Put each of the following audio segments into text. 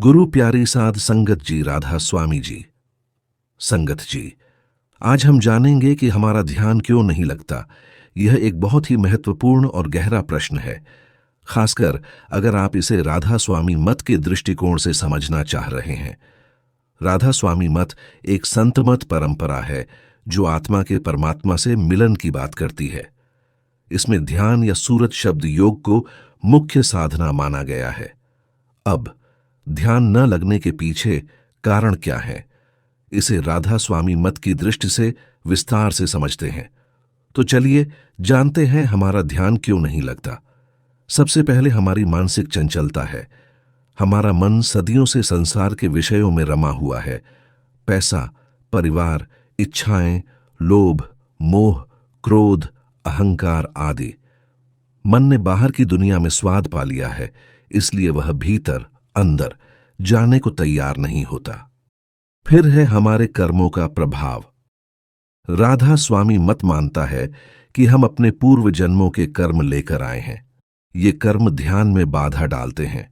गुरु प्यारी साध संगत जी, राधा स्वामी जी। संगत जी, आज हम जानेंगे कि हमारा ध्यान क्यों नहीं लगता। यह एक बहुत ही महत्वपूर्ण और गहरा प्रश्न है, खासकर अगर आप इसे राधा स्वामी मत के दृष्टिकोण से समझना चाह रहे हैं। राधा स्वामी मत एक संत मत परंपरा है जो आत्मा के परमात्मा से मिलन की बात करती है। इसमें ध्यान या सूरत शब्द योग को मुख्य साधना माना गया है। अब ध्यान न लगने के पीछे कारण क्या है, इसे राधा स्वामी मत की दृष्टि से विस्तार से समझते हैं। तो चलिए जानते हैं हमारा ध्यान क्यों नहीं लगता। सबसे पहले हमारी मानसिक चंचलता है। हमारा मन सदियों से संसार के विषयों में रमा हुआ है। पैसा, परिवार, इच्छाएं, लोभ, मोह, क्रोध, अहंकार आदि। मन ने बाहर की दुनिया में स्वाद पा लिया है, इसलिए वह भीतर अंदर जाने को तैयार नहीं होता। फिर है हमारे कर्मों का प्रभाव। राधा स्वामी मत मानता है कि हम अपने पूर्व जन्मों के कर्म लेकर आए हैं। ये कर्म ध्यान में बाधा डालते हैं।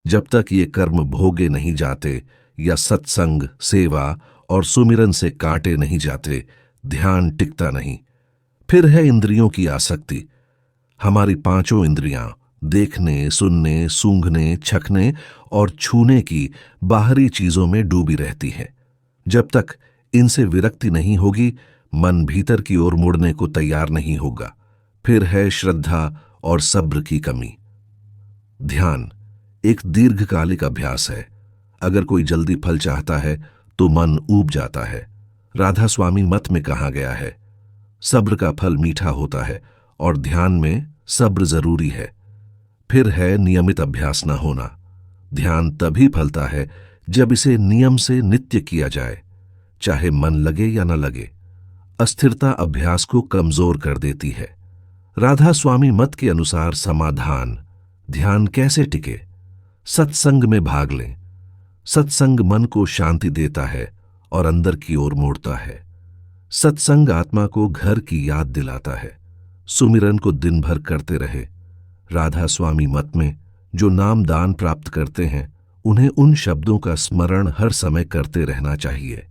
जब तक ये कर्म भोगे नहीं जाते या सत्संग, सेवा और सुमिरन से काटे नहीं जाते, ध्यान टिकता नहीं। फिर है इंद्रियों की आसक्ति। हमारी पांचों इंद्रियां देखने, सुनने, सूंघने, छखने और छूने की बाहरी चीजों में डूबी रहती हैं। जब तक इनसे विरक्ति नहीं होगी, मन भीतर की ओर मुड़ने को तैयार नहीं होगा। फिर है श्रद्धा और सब्र की कमी। ध्यान एक दीर्घकालिक अभ्यास है। अगर कोई जल्दी फल चाहता है तो मन ऊब जाता है। राधा स्वामी मत में कहा गया है, सब्र का फल मीठा होता है और ध्यान में सब्र जरूरी है। फिर है नियमित अभ्यास न होना। ध्यान तभी फलता है जब इसे नियम से नित्य किया जाए, चाहे मन लगे या न लगे। अस्थिरता अभ्यास को कमजोर कर देती है। राधा स्वामी मत के अनुसार समाधान, ध्यान कैसे टिके? सत्संग में भाग लें। सत्संग मन को शांति देता है और अंदर की ओर मोड़ता है। सत्संग आत्मा को घर की याद दिलाता है। सुमिरन को दिन भर करते रहे। राधा स्वामी मत में जो नाम दान प्राप्त करते हैं, उन्हें उन शब्दों का स्मरण हर समय करते रहना चाहिए।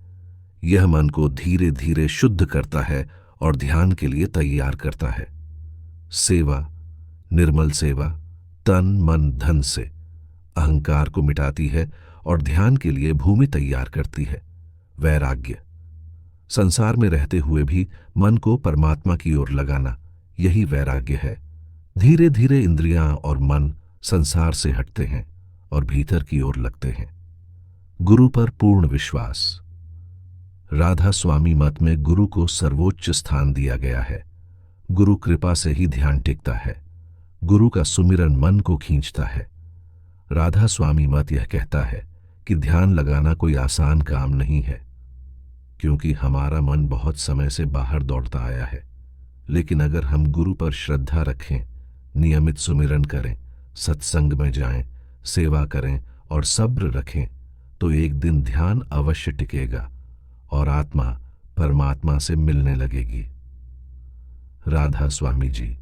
यह मन को धीरे धीरे शुद्ध करता है और ध्यान के लिए तैयार करता है। सेवा, निर्मल सेवा, तन मन धन से अहंकार को मिटाती है और ध्यान के लिए भूमि तैयार करती है। वैराग्य, संसार में रहते हुए भी मन को परमात्मा की ओर लगाना, यही वैराग्य है। धीरे धीरे इंद्रियां और मन संसार से हटते हैं और भीतर की ओर लगते हैं। गुरु पर पूर्ण विश्वास। राधा स्वामी मत में गुरु को सर्वोच्च स्थान दिया गया है। गुरु कृपा से ही ध्यान टिकता है। गुरु का सुमिरन मन को खींचता है। राधा स्वामी मत यह कहता है कि ध्यान लगाना कोई आसान काम नहीं है, क्योंकि हमारा मन बहुत समय से बाहर दौड़ता आया है। लेकिन अगर हम गुरु पर श्रद्धा रखें, नियमित सुमिरन करें, सत्संग में जाएं, सेवा करें और सब्र रखें, तो एक दिन ध्यान अवश्य टिकेगा और आत्मा परमात्मा से मिलने लगेगी। राधा स्वामी जी।